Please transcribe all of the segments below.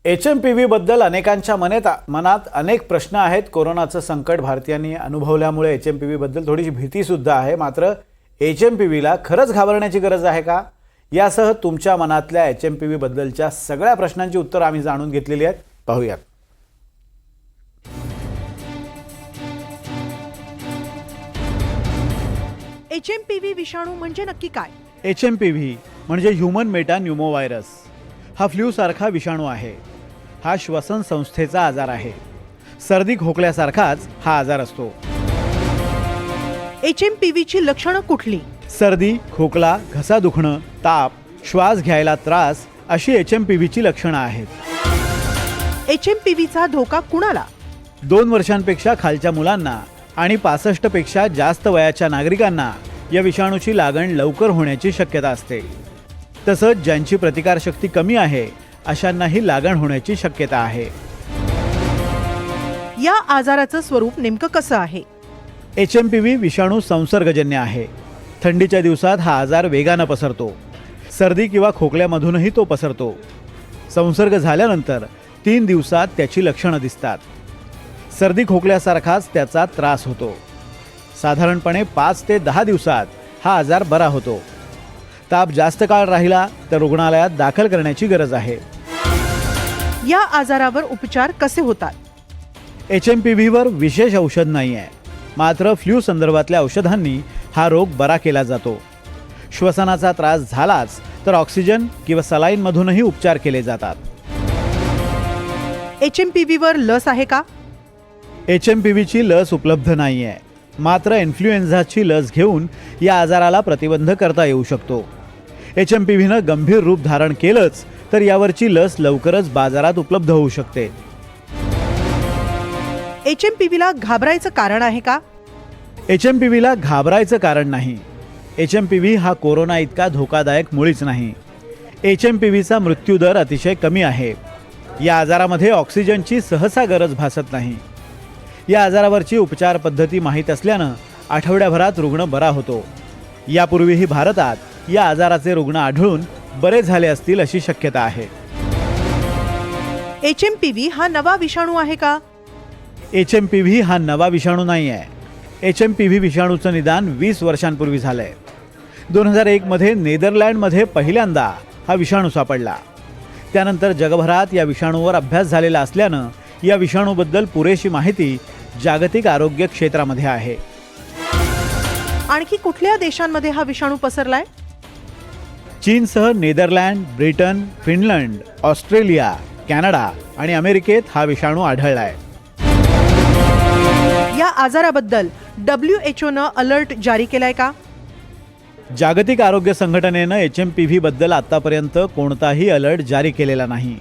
HMPV बद्दल अनेकांच्या मनात अनेक प्रश्न आहेत। कोरोनाचं संकट भारतीयांनी अनुभवल्यामुळे HMPV बद्दल थोडीशी भीती सुद्धा आहे। मात्र HMPV ला खरंच घाबरण्याची गरज आहे का? यासह तुमच्या मनातल्या HMPV बद्दलच्या सगळ्या प्रश्नांची उत्तर आम्ही जाणून घेतलेली आहेत। पाहूयात। HMPV विषाणू म्हणजे नक्की काय? HMPV म्हणजे ह्यूमन मेटा न्यूमोव्हायरस। हा फ्लू सारखा विषाणू आहे। हा श्वसन संस्थेचा आजार आहे। सर्दी खोकल्यासारखाच हा आजार असतो। HMPV ची लक्षणं कुठली? सर्दी, खोकला, घसा दुखणं, ताप, श्वास घ्यायला त्रास अशी HMPV ची लक्षणं आहेत। HMPV चा धोका कुणाला? 2 वर्षांपेक्षा खालच्या मुलांना आणि 65 पेक्षा जास्त वयाच्या नागरिकांना या विषाणूची लागण लवकर होण्याची शक्यता असते। तसंच ज्यांची प्रतिकारशक्ती कमी आहे अशांनाही लागण होण्याची शक्यता आहे। या आजाराचं स्वरूप नेमकं कसं आहे? HMPV विषाणू संसर्गजन्य आहे। थंडीच्या दिवसात हा आजार वेगानं पसरतो। सर्दी किंवा खोकल्यामधूनही तो पसरतो। संसर्ग झाल्यानंतर 3 दिवसात त्याची लक्षणं दिसतात। सर्दी खोकल्यासारखाच त्याचा त्रास होतो। साधारणपणे 5 ते 10 दिवसात हा आजार बरा होतो। ताप जास्त काळ राहिला तर रुग्णालयात दाखल करण्याची गरज आहे। या आजारावर उपचार कसे होतात? HMPV वर विशेष औषध नाही आहे। मात्र फ्लू संदर्भातल्या औषधांनी हा रोग बरा केला जातो। श्वसनाचा त्रास झालाच तर ऑक्सिजन किंवा सलाईन मधूनही उपचार केले जातात। HMPV वर लस आहे का? HMPV ची लस उपलब्ध नाही आहे। मात्र इन्फ्लुएन्झाची लस घेऊन या आजाराला प्रतिबंध करता येऊ शकतो। HMPV नं गंभीर रूप धारण केलंच तर यावरची लस लवकरच बाजारात उपलब्ध होऊ शकते। HMPV ला घाबरायचं कारण आहे का? HMPV ला घाबरायचं कारण नाही। HMPV हा कोरोना इतका धोकादायक मुळीच नाही। HMPV चा मृत्यूदर अतिशय कमी आहे। या आजारामध्ये ऑक्सिजनची सहसा गरज भासत नाही। या आजारावरची उपचार पद्धती माहीत असल्यानं आठवड्याभरात रुग्ण बरा होतो। यापूर्वीही भारतात या आजाराचे रुग्ण आढळून बरे झाले असतील अशी शक्यता आहे। HMPV हा नवा विषाणू आहे का? HMPV हा नवा विषाणू नाही आहे। HMPV विषाणूचं निदान 20 वर्षांपूर्वी झालंय। 2001 मध्ये नेदरलँडमध्ये पहिल्यांदा हा विषाणू सापडला। त्यानंतर जगभरात या विषाणूवर अभ्यास झालेला असल्यानं या विषाणूबद्दल पुरेशी माहिती जागतिक आरोग्य क्षेत्रामध्ये आहे। आणखी कुठल्या देशांमध्ये हा विषाणू पसरलाय? चीनसह Netherland, Britain, Finland, Australia, Canada आणि अमेरिकेत हा विषाणू आढळलाय। या आजाराबद्दल WHO नं अलर्ट जारी केलाय का? जागतिक आरोग्य संघटनेनं HMPV बद्दल आतापर्यंत कोणताही अलर्ट जारी केलेला नाही।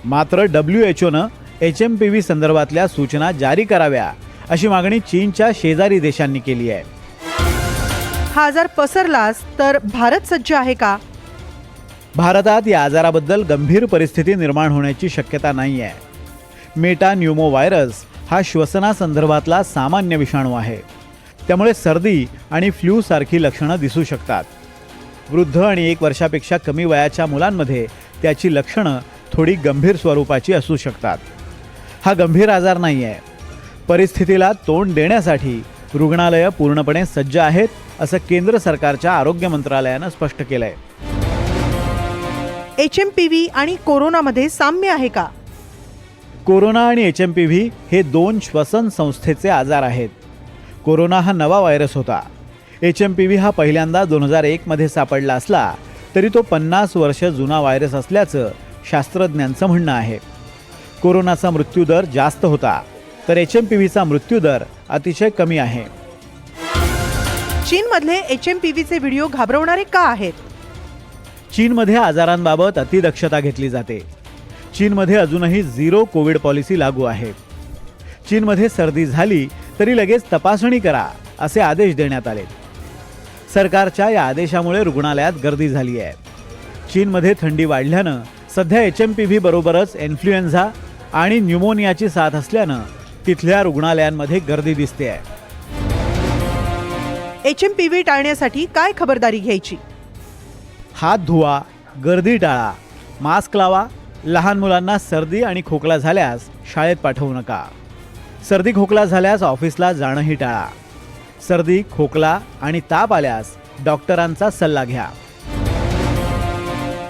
मात्र WHO नं HMPV संदर्भातल्या सूचना जारी कराव्या अशी मागणी चीनच्या शेजारी देशांनी केली आहे। हा आजार पसरलास तर भारत सज्ज आहे का? भारतात या आजाराबद्दल गंभीर परिस्थिती निर्माण होण्याची शक्यता नाही आहे। मेटा न्यूमोव्हायरस हा श्वसनासंदर्भातला सामान्य विषाणू आहे। त्यामुळे सर्दी आणि फ्लू सारखी लक्षणं दिसू शकतात। वृद्ध आणि 1 वर्षापेक्षा कमी वयाच्या मुलांमध्ये त्याची लक्षणं थोडी गंभीर स्वरूपाची असू शकतात। हा गंभीर आजार नाही आहे। परिस्थितीला तोंड देण्यासाठी रुग्णालयं पूर्णपणे सज्ज आहेत असं केंद्र सरकारच्या आरोग्य मंत्रालयानं स्पष्ट केलंय। HMPV आणि कोरोनामध्ये साम्य आहे का? कोरोना आणि HMPV हे 2 श्वसन संस्थेचे आजार आहेत। कोरोना हा नवा व्हायरस होता। HMPV हा पहिल्यांदा 2001 मध्ये सापडला असला तरी तो 50 वर्ष जुना व्हायरस असल्याचं शास्त्रज्ञांचं म्हणणं आहे। कोरोनाचा मृत्यूदर जास्त होता तर HMPVचा मृत्यूदर अतिशय कमी आहे। चीनमधले HMPVचे व्हिडिओ घाबरवणारे का आहेत? चीनमध्ये आजारांबाबत अतिदक्षता घेतली जाते। चीनमध्ये अजूनही 0 कोविड पॉलिसी लागू आहे। चीनमध्ये सर्दी झाली तरी लगेच तपासणी करा असे आदेश देण्यात आले। सरकारच्या या आदेशामुळे रुग्णालयात गर्दी झाली आहे। चीनमध्ये थंडी वाढल्यानं सध्या HMPV बरोबरच इन्फ्लुएन्झा आणि न्यूमोनियाची साथ असल्यानं तिथल्या रुग्णालयांमध्ये गर्दी दिसते आहे। HMPV टाळण्यासाठी काय खबरदारी घ्यायची? हात धुवा, गर्दी टाळा, मास्क लावा लहान मुलांना सर्दी आणि खोकला झाल्यास शाळेत पाठवू नका. सर्दी खोकला झाल्यास ऑफिसला जाणंही टाळा. सर्दी खोकला आणि ताप आल्यास डॉक्टरांचा सल्ला घ्या.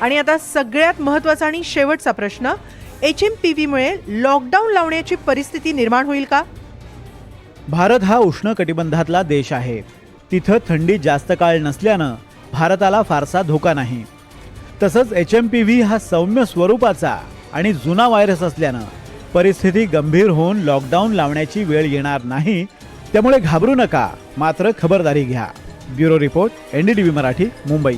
आणि आता सगळ्यात महत्त्वाचा आणि शेवटचा प्रश्न, HMPVमुळे लॉकडाऊन लावण्याची परिस्थिती निर्माण होईल का? भारत हा उष्ण कटिबंधातला देश आहे. तिथं थंडी जास्त काळ नसल्यानं भारताला फारसा धोका नाही. तसंच HMPV हा सौम्य स्वरूपाचा आणि जुना व्हायरस असल्यानं परिस्थिती गंभीर होऊन लॉकडाऊन लावण्याची वेळ येणार नाही. त्यामुळे घाबरू नका, मात्र खबरदारी घ्या. Bureau report, NDTV Marathi, Mumbai.